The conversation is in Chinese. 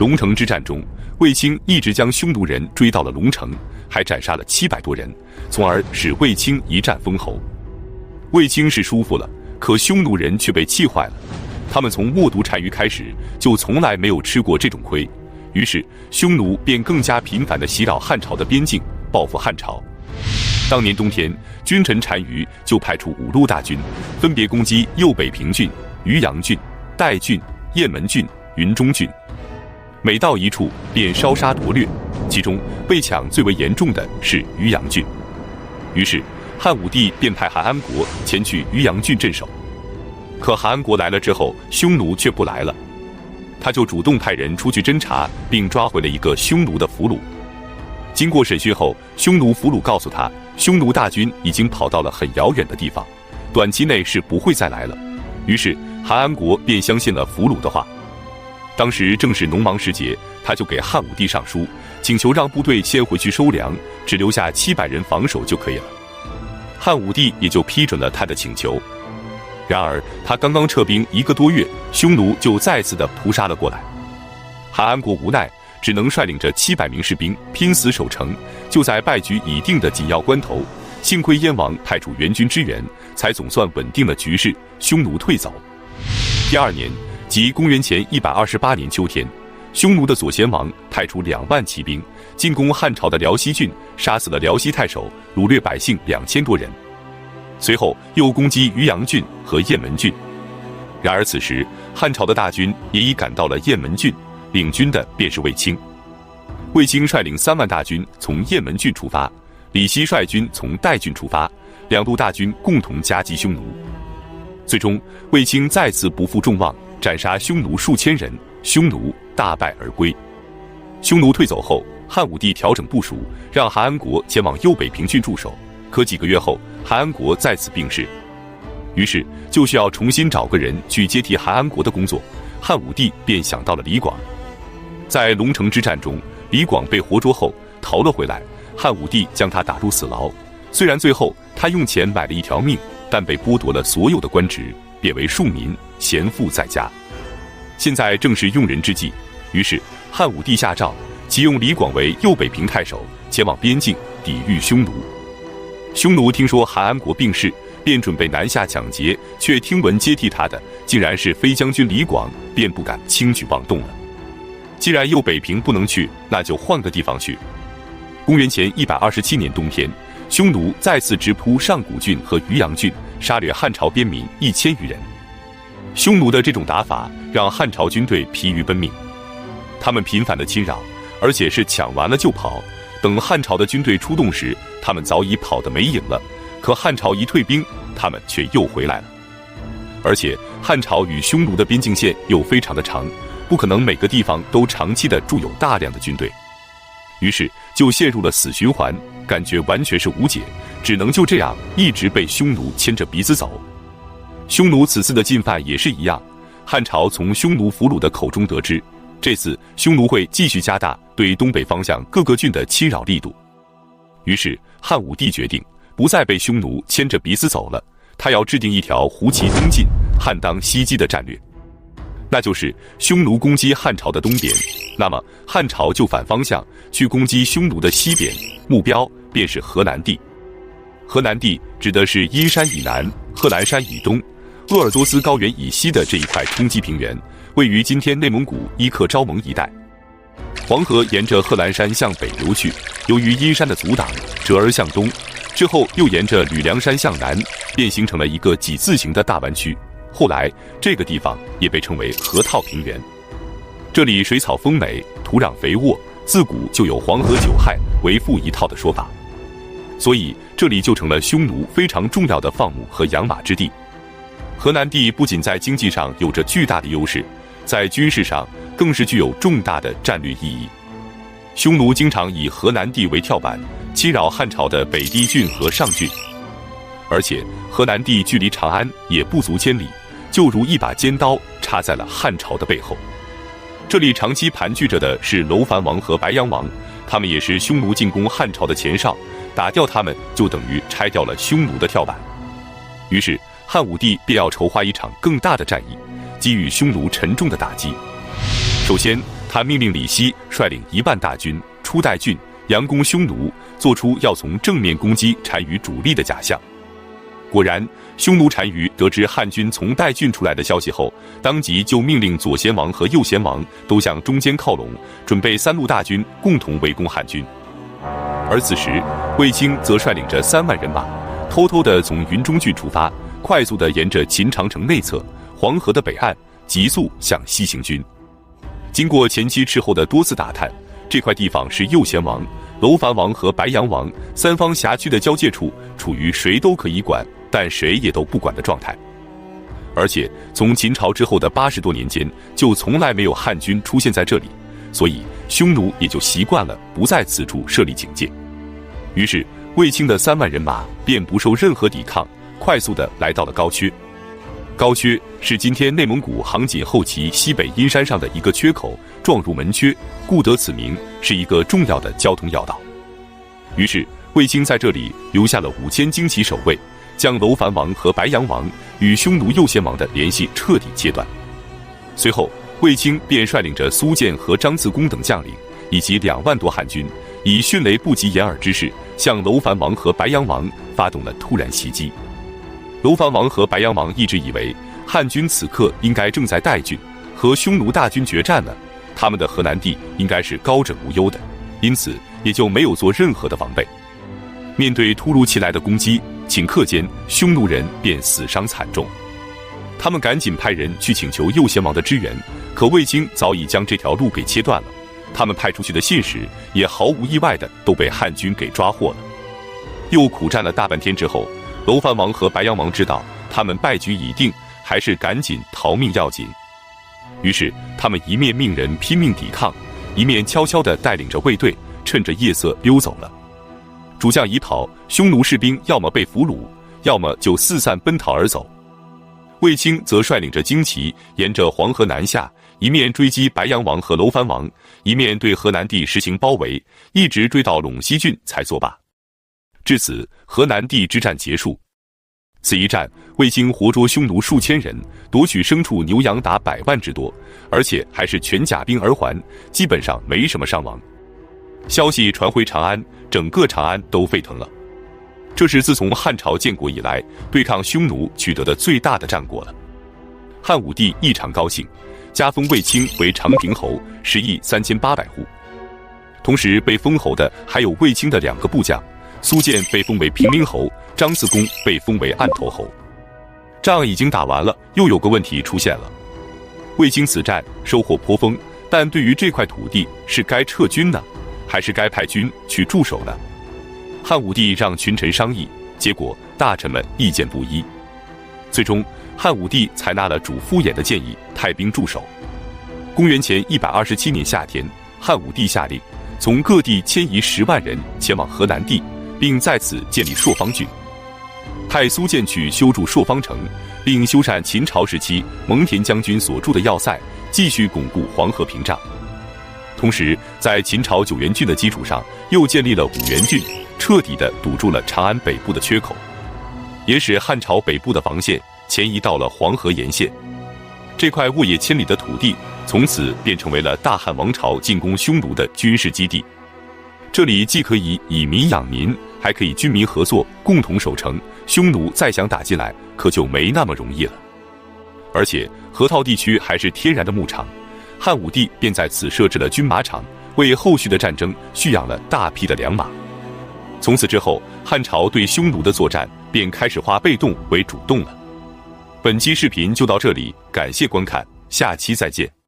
龙城之战中，卫青一直将匈奴人追到了龙城，还斩杀了700多人，从而使卫青一战封侯。卫青是舒服了，可匈奴人却被气坏了。他们从冒毒单于开始，就从来没有吃过这种亏，于是匈奴便更加频繁地袭扰汉朝的边境，报复汉朝。当年冬天，君臣单于就派出5路大军，分别攻击右北平郡、渔阳郡、代郡、雁门郡、云中郡。每到一处便烧杀夺掠，其中被抢最为严重的是渔阳郡。于是汉武帝便派韩安国前去渔阳郡镇守。可韩安国来了之后，匈奴却不来了，他就主动派人出去侦查，并抓回了一个匈奴的俘虏。经过审讯后，匈奴俘虏告诉他，匈奴大军已经跑到了很遥远的地方，短期内是不会再来了。于是韩安国便相信了俘虏的话。当时正是农忙时节，他就给汉武帝上书，请求让部队先回去收粮，只留下700人防守就可以了。汉武帝也就批准了他的请求。然而他刚刚撤兵1个多月，匈奴就再次的扑杀了过来。韩安国无奈，只能率领着700名士兵拼死守城。就在败局已定的紧要关头，幸亏燕王派出援军支援，才总算稳定了局势，匈奴退走。第2年，即公元前128年秋天，匈奴的左贤王派出2万骑兵进攻汉朝的辽西郡，杀死了辽西太守，掳掠百姓2000多人。随后又攻击渔阳郡和雁门郡。然而此时汉朝的大军也已赶到了雁门郡，领军的便是卫青。卫青率领3万大军从雁门郡出发，李希率军从代郡出发，2路大军共同夹击匈奴。最终卫青再次不负众望，斩杀匈奴数千人，匈奴大败而归。匈奴退走后，汉武帝调整部署，让韩安国前往右北平郡驻守。可几个月后，韩安国再次病逝，于是就需要重新找个人去接替韩安国的工作。汉武帝便想到了李广。在龙城之战中，李广被活捉后逃了回来，汉武帝将他打入死牢。虽然最后他用钱买了一条命，但被剥夺了所有的官职，贬为庶民，闲赋在家。现在正是用人之际，于是汉武帝下诏，启用李广为右北平太守，前往边境抵御匈奴。匈奴听说韩安国病逝，便准备南下抢劫，却听闻接替他的竟然是飞将军李广，便不敢轻举妄动了。既然右北平不能去，那就换个地方去。公元前127年冬天，匈奴再次直扑上古郡和渔阳郡，杀掠汉朝边民1000余人。匈奴的这种打法让汉朝军队疲于奔命，他们频繁的侵扰，而且是抢完了就跑。等汉朝的军队出动时，他们早已跑得没影了。可汉朝一退兵，他们却又回来了。而且汉朝与匈奴的边境线又非常的长，不可能每个地方都长期的驻有大量的军队，于是就陷入了死循环，感觉完全是无解，只能就这样一直被匈奴牵着鼻子走。匈奴此次的进犯也是一样，汉朝从匈奴俘虏的口中得知，这次匈奴会继续加大对东北方向各个郡的侵扰力度。于是汉武帝决定不再被匈奴牵着鼻子走了，他要制定一条胡骑东进，汉当西击的战略。那就是匈奴攻击汉朝的东边，那么汉朝就反方向去攻击匈奴的西边，目标便是河南地。河南地指的是阴山以南、贺兰山以东、鄂尔多斯高原以西的这一块冲积平原，位于今天内蒙古伊克昭盟一带。黄河沿着贺兰山向北流去，由于阴山的阻挡，折而向东，之后又沿着吕梁山向南，便形成了一个几字形的大弯曲。后来这个地方也被称为河套平原。这里水草丰美，土壤肥沃，自古就有黄河九害为父一套的说法，所以这里就成了匈奴非常重要的放牧和养马之地。河南地不仅在经济上有着巨大的优势，在军事上更是具有重大的战略意义。匈奴经常以河南地为跳板，侵扰汉朝的北地郡和上郡，而且河南地距离长安也不足1000里，就如一把尖刀插在了汉朝的背后。这里长期盘踞着的是楼烦王和白羊王，他们也是匈奴进攻汉朝的前哨，打掉他们就等于拆掉了匈奴的跳板。于是汉武帝便要筹划一场更大的战役，给予匈奴沉重的打击。首先他命令李希率领1万大军出代郡，佯攻匈奴，做出要从正面攻击单于主力的假象。果然，匈奴单于得知汉军从代郡出来的消息后，当即就命令左贤王和右贤王都向中间靠拢，准备3路大军共同围攻汉军。而此时，卫青则率领着3万人马，偷偷地从云中郡出发，快速地沿着秦长城内侧、黄河的北岸急速向西行军。经过前期斥候的多次打探，这块地方是右贤王、楼烦王和白阳王3方辖区的交界处，处于谁都可以管，但谁也都不管的状态。而且从秦朝之后的80多年间，就从来没有汉军出现在这里，所以匈奴也就习惯了不在此处设立警戒。于是卫青的3万人马便不受任何抵抗，快速地来到了高阙。高阙是今天内蒙古杭锦后旗西北阴山上的一个缺口，状如门缺，故得此名，是一个重要的交通要道。于是卫青在这里留下了5000精骑守卫，将楼烦王和白阳王与匈奴右贤王的联系彻底切断。随后卫青便率领着苏建和张自恭等将领，以及2万多汉军，以迅雷不及掩耳之势向楼烦王和白阳王发动了突然袭击。楼烦王和白阳王一直以为汉军此刻应该正在代郡和匈奴大军决战呢，他们的河南地应该是高枕无忧的，因此也就没有做任何的防备。面对突如其来的攻击，顷刻间匈奴人便死伤惨重。他们赶紧派人去请求右贤王的支援，可卫青早已将这条路给切断了。他们派出去的信使也毫无意外的都被汉军给抓获了。又苦战了大半天之后，楼烦王和白阳王知道他们败局已定，还是赶紧逃命要紧。于是他们一面命人拼命抵抗，一面悄悄地带领着卫队趁着夜色溜走了。主将已跑，匈奴士兵要么被俘虏，要么就四散奔逃而走。卫青则率领着精骑沿着黄河南下，一面追击白阳王和楼烦王，一面对河南地实行包围，一直追到陇西郡才作罢。至此，河南地之战结束。此一战，卫青活捉匈奴数千人，夺取牲畜牛羊达100万之多，而且还是全甲兵而还，基本上没什么伤亡。消息传回长安，整个长安都沸腾了。这是自从汉朝建国以来对抗匈奴取得的最大的战果了。汉武帝异常高兴，加封卫青为长平侯，10亿3800户。同时被封侯的还有卫青的2个部将，苏建被封为平陵侯，张自恭被封为案头侯。仗已经打完了，又有个问题出现了。卫青此战收获颇丰，但对于这块土地是该撤军呢，还是该派军去驻守呢？汉武帝让群臣商议，结果大臣们意见不一。最终汉武帝采纳了主敷衍的建议，派兵驻守。公元前127年夏天，汉武帝下令从各地迁移10万人前往河南地，并在此建立朔方郡，派苏建去修筑朔方城，并修缮秦朝时期蒙恬将军所筑的要塞，继续巩固黄河屏障。同时在秦朝9原郡的基础上，又建立了5原郡，彻底地堵住了长安北部的缺口，也使汉朝北部的防线前移到了黄河沿线。这块沃野千里的土地从此便成为了大汉王朝进攻匈奴的军事基地。这里既可以以民养民，还可以军民合作共同守城，匈奴再想打进来可就没那么容易了。而且河套地区还是天然的牧场，汉武帝便在此设置了军马场，为后续的战争蓄养了大批的良马。从此之后，汉朝对匈奴的作战便开始化被动为主动了。本期视频就到这里，感谢观看，下期再见。